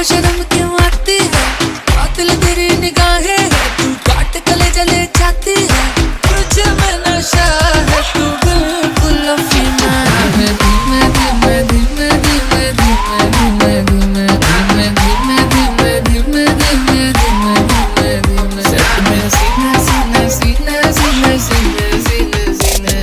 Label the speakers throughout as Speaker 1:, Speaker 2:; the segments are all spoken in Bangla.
Speaker 1: को शर्म क्यों आती है, कातिल तेरी निगाहें है, तू काट कलेजा ले जाती है, तुझे में नशा है, तू बिल्कुल अफीना है। धीमे धीमे धीमे धीमे धीमे धीमे धीमे धीमे धीमे धीमे धीमे धीमे धीमे धीमे सच में सीने सीने सीने सीने सीने सीने सीने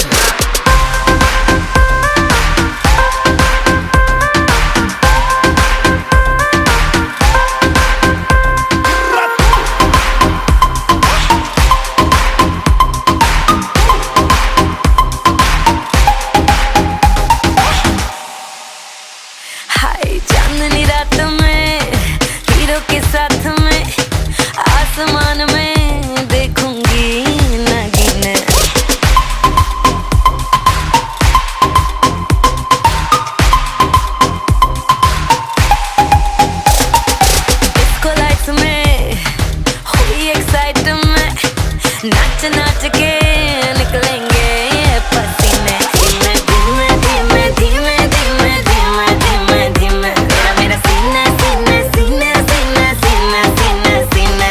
Speaker 1: हाय चांदनी रात में हीरो के साथ में आसमान में देखूंगी नागिन। डिस्को लाइट्स में हुई एक्साइटमेंट, नाच नाच के निकलेंगे पसीने। धीमे धीमे धीमे धीमे धीमे धीमे धीमे मेरा मेरा सीना सीना सीना सीना सीना सीना सीना।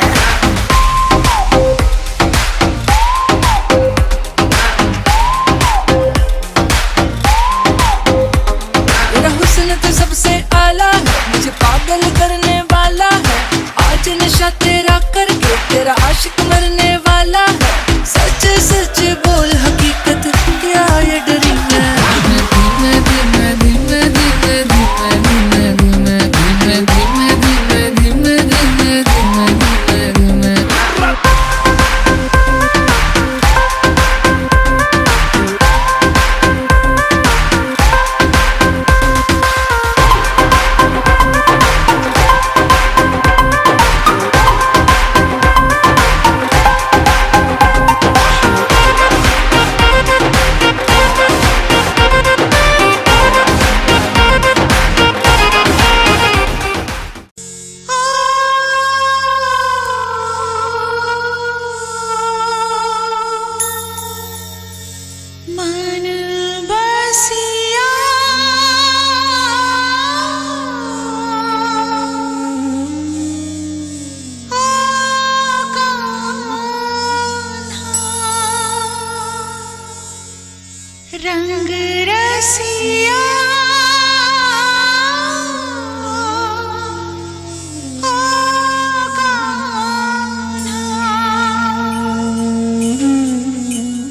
Speaker 1: मेरा हुस्न तो सबसे आला है, मुझे पागल करने वाला है, आज नशा तेरा करके तेरा आशिक मरने वाला है। सच सच बोल हकीकत क्या ये डरी मैं। धीमे धीमे धीमे धीमे धीमे धीमे धीमे धीमे धीमे धीमे धीमे धीमे धीमे धीमे मन बसिया रंग रसिया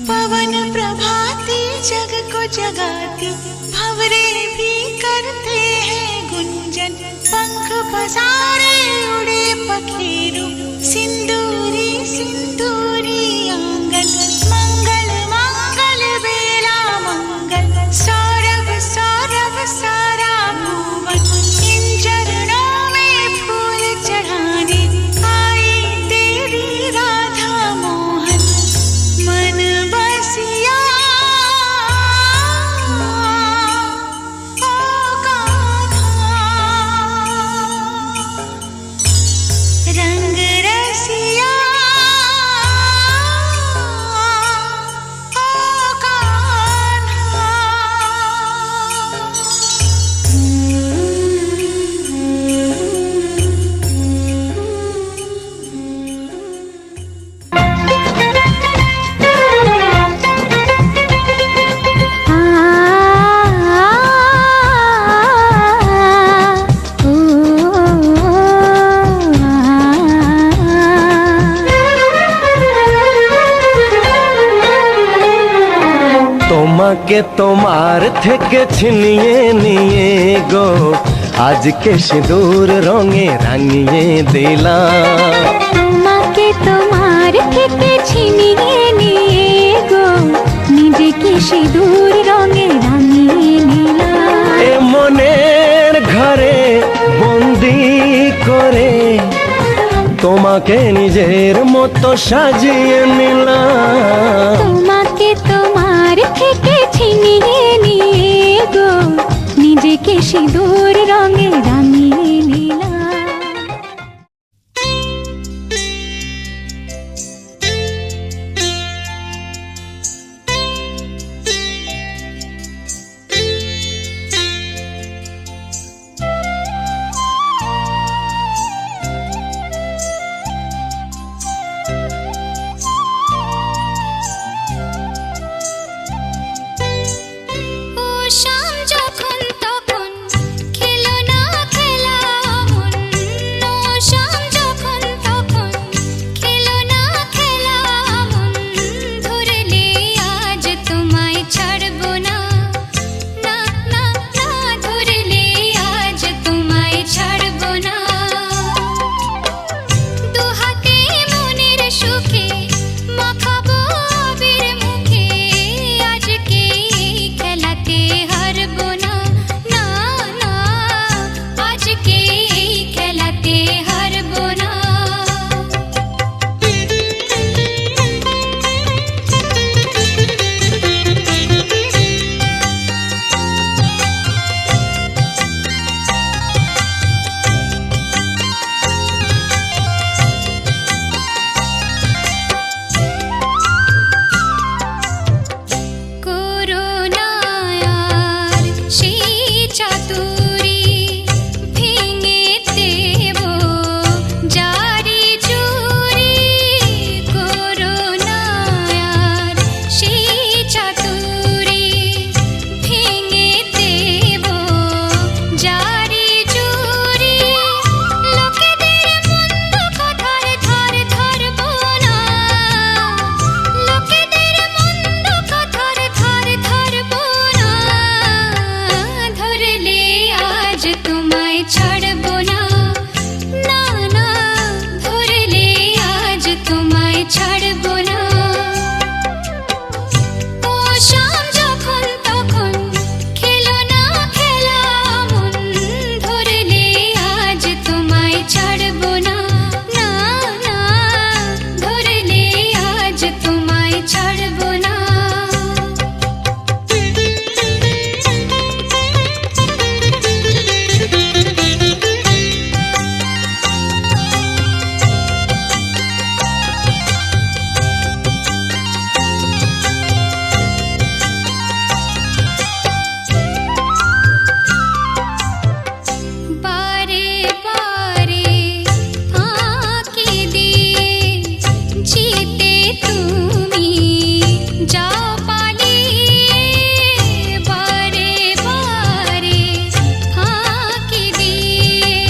Speaker 1: पवन प्रभाती जग को जगाती, भंवरे भी करते हैं गुंजन, पंख पसारे उड़े पखेरु, सिंदूरी सिंदूरी आंगन, मंगल मंगल बेला मंगल, सौरभ सौरभ सारा भुवन, इन चरणों में फूल चढ़ाने आई तेरी राधा मोहन। मन बसिया ओ कान्हा, रंग रसिया ओ कान्हा।
Speaker 2: তোমাকে তোমার থেকে ছিনিয়ে নিয়ে গো আজকে সিঁদুর রঙে রাঙিয়ে দিলাম।
Speaker 3: তোমাকে তোমার থেকে ছিনিয়ে নিয়ে গো নিজেকে সিঁদুর রঙে রাঙিয়ে নিলাম।
Speaker 2: এ মনের ঘরে বন্দি করে তোমাকে নিজের মতো সাজিয়ে নিলাম।
Speaker 3: তোমাকে তোমার থেকে ছিনিয়ে নিয়ে গো নিজেকে সিঁদুর রঙে রাঙিয়ে নিলাম। তোমায় ছাড়বো না, না না ধরলে আজ তোমায় ছাড়বো না। ও শাম যখন তখন খেলো না খেলা মন, ধরলে আজ তোমায় ছাড়বো না, না না ধরলে আজ তোমায় ছাড়বো না। বারে বারে ফাঁকি দিয়ে জিতে তুমি যাও পালিয়ে, বারে বারে ফাঁকি দিয়ে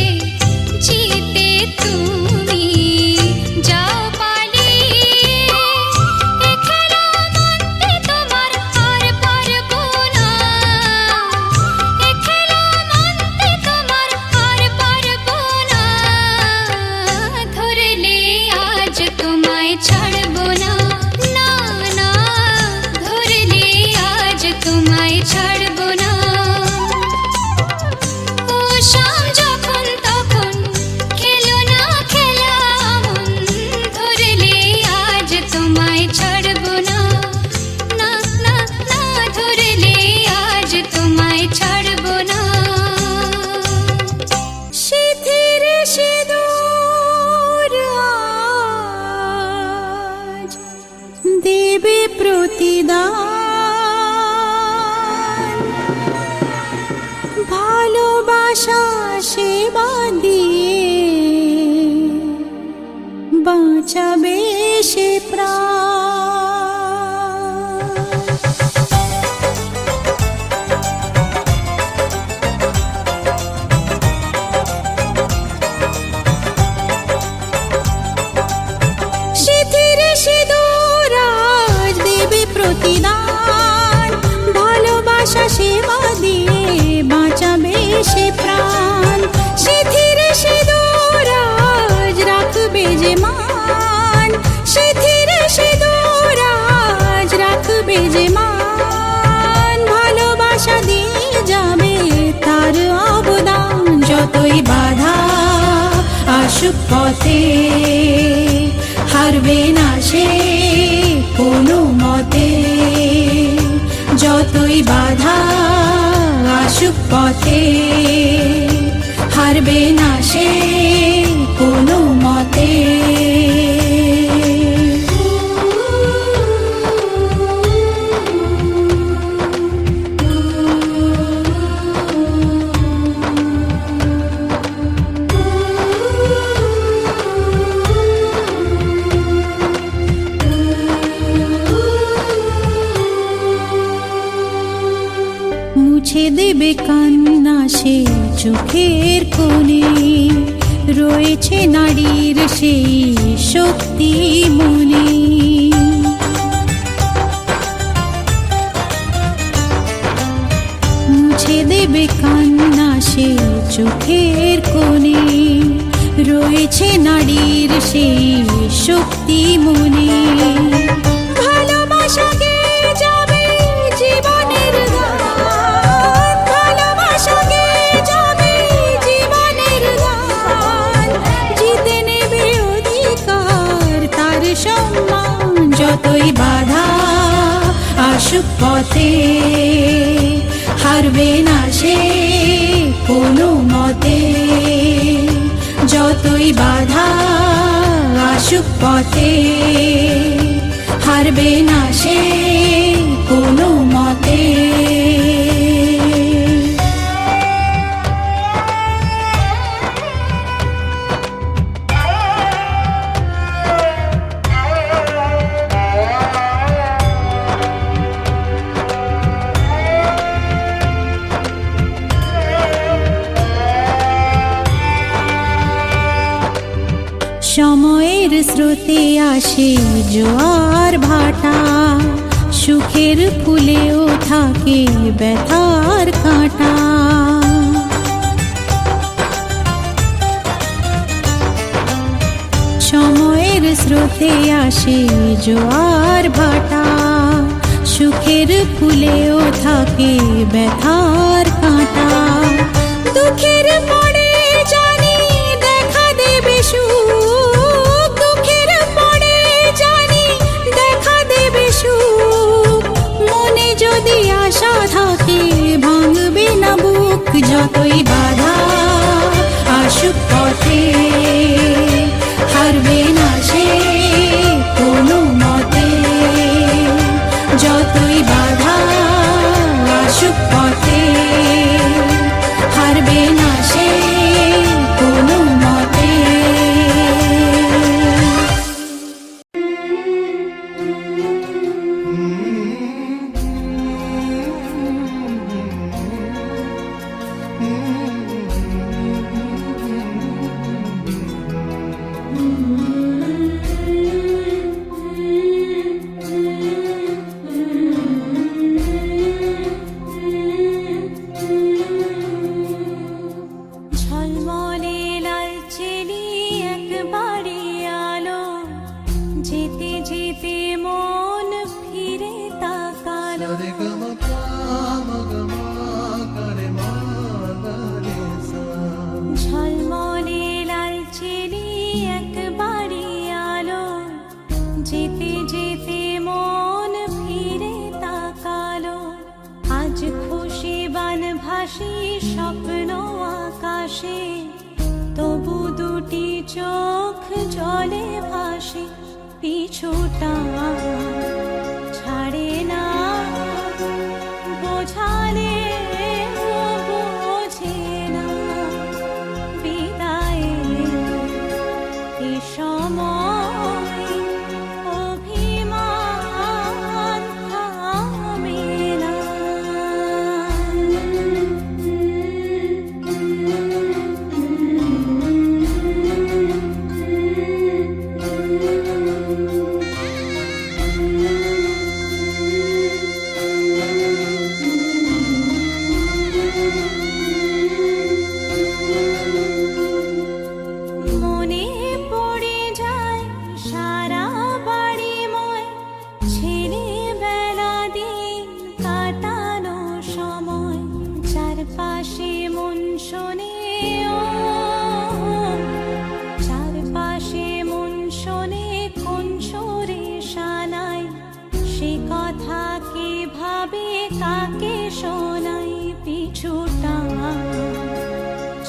Speaker 3: জিতে তুমি যাও পালিয়ে। এ খেলা মানতে তোমার আর পারবো না, এ খেলা মানতে তোমার আর পারবো না, ধরলে আজ তোমায় ছাড়বো না, না না ধরলে আজ তোমায় ছাড়বো না। ও শাম যখন তখন খেলো না খেলা মন, ধরলে আজ তোমায় ছাড়বো না, না না না ধরলে আজ তোমায় ছাড়বো না। সিঁথির সিঁদুর আজ দেবে প্রতিদান, ভালোবাসা সেবা দিয়ে বাঁচাবে সে প্রাণ। সিঁথির সিঁদুর আজ দেবে প্রতিদান, ভালোবাসা সেবা দিয়ে বাঁচাবে সে প্রাণ। সিঁথির সিঁদুর আজ রাখবে যে মান, সিঁথির সিঁদুর আজ রাখবে যে মান, ভালোবাসা দিয়ে যাবে তার অবদান। যতই বাধা আসুক পথে হারবে না সে কোনো মতে, যতই বাধা আসুক পথে হারবে না সে কোনো মতে। মুছে দেবে কান্না সে চোখের কোণে, রয়েছে নারীর সেই শক্তি মনে। মুছে দেবে কান্না সে চোখের কোণে, রয়েছে নারীর সেই শক্তি মনে। ভালোবাসাকে যাবে জীবনের গান, ভালোবাসাকে যাবে জীবনের গান, জিতে নেবে অধিকার তার সম্মান। যতই বাধা আসুক পথে হারবে না সে কোনো মতে, যতই বাধা আসুক পথে হারবে না সে কোনো মতে। সময়ের স্রোতে আসে জোয়ার ভাটা, সুখের ফুলেও থাকে ব্যথার কাঁটা। স্রোতে আসে জোয়ার ভাটা, সুখের ফুলেও থাকে ব্যথার কাঁটা। দুঃখের পরে জানি দেখা দেবে সুখ, দুঃখের পরে জানি দেখা দেবে সুখ। মনে যদি আশা থাকে ভাঙবে না বুক, যতই বাধা আসুক পথে হারবে না সে কোনো মতে। যতই বাধা আসুক পথে হারবে না সে কোনো মতে। ঝলমলে লাল চেলি একবারে আলো, যেতে যেতে মন ফিরে তাকালো। ঝলমলে লাল চেলি একবারে আলো, যেতে যেতে মন ফিরে তাকালো। আজ খুশি বান ভাসি স্বপ্ন আকাশে, তবু দুটি চোখ জলে ভাসে। পিছুটা ছাড়ে না, বোঝালে বোঝে না। বিদায়ের এ সময় অভিমান থামে না। মনে পড়ে যায় সারা বাড়িময় ছেলেবেলা দিন কাটানো সময়। চারপাশে মন শোনে ও, চারপাশে মন শোনে কোন সুরে শানাই। সে কথা কে ভাবে কাকে শোনাই। পিছুটা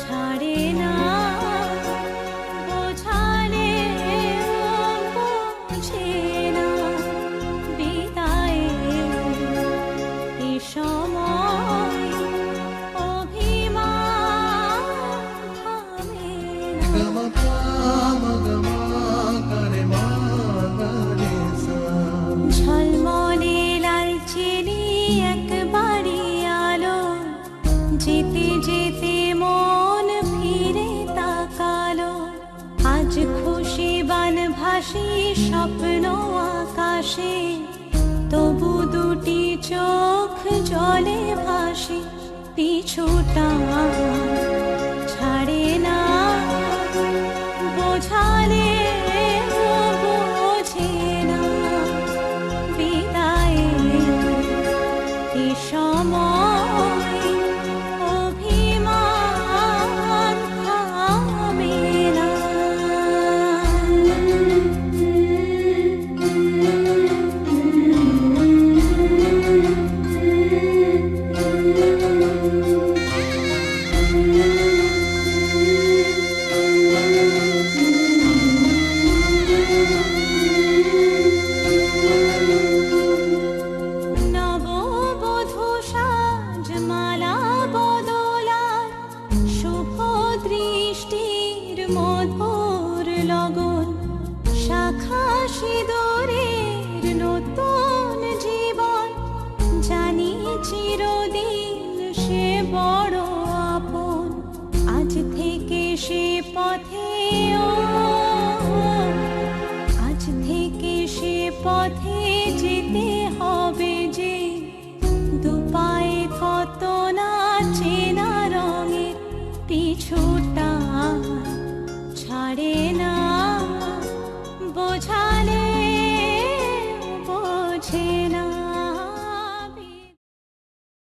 Speaker 3: ছাড়ে না, বোঝালে বোঝে না। বিদায়ের এ সময় অভিমান থামে না। ঝলমলে লাল চেলি একবারে আলো, যেতে যেতে মন ফিরে তাকালো। আজ খুশি বান ভাসি স্বপ্ন আকাশে, তবু দুটি চোখ জলে ভাসে। পিছুটা ছাড়ে না, বোঝালে বোঝে না। বিদায়ের এ সময় অভিমান থামে না। পথে